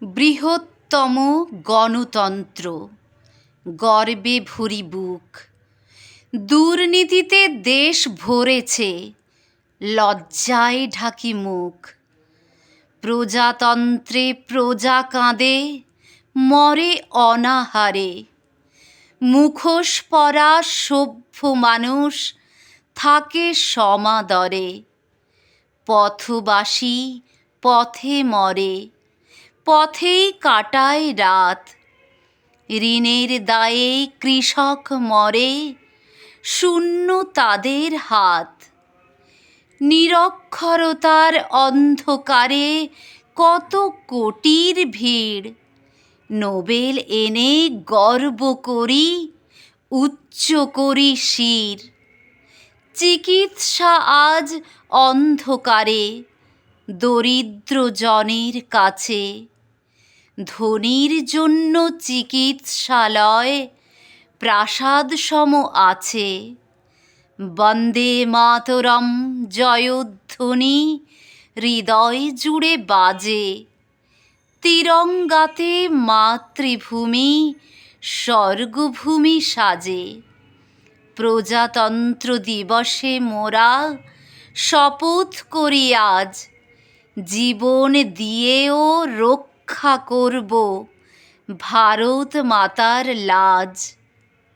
বৃহত্তম গণতন্ত্র, গর্বে ভরি বুক। দুর্নীতিতে দেশ ভরেছে, লজ্জায় ঢাকি মুখ। প্রজাতন্ত্রে প্রজা কাঁদে, মরে অনাহারে। মুখোশ পরা সভ্য মানুষ থাকে সমাদরে। পথবাসী পথে মরে, পথেই কাটায় রাত। ঋণের দায়ে কৃষক মরে, শূন্য তাদের হাত। নিরক্ষরতার অন্ধকারে কত কোটির ভিড়। নোবেল এনে গর্ব করি, উচ্চ করি শির। চিকিৎসা আজ অন্ধকারে, দরিদ্র জনের কাছে। ধনীর জন্য চিকিৎসালয়, প্রাসাদ সম আছে। বন্দে মাতরম জয়ধ্বনি হৃদয় জুড়ে বাজে। তিরঙ্গাতে মাতৃভূমি স্বর্গভূমি সাজে। প্রজাতন্ত্র দিবসে মোরা শপথ করি আজ, জীবন দিয়েও রক্ষা করব ভারত মাতার লাজ।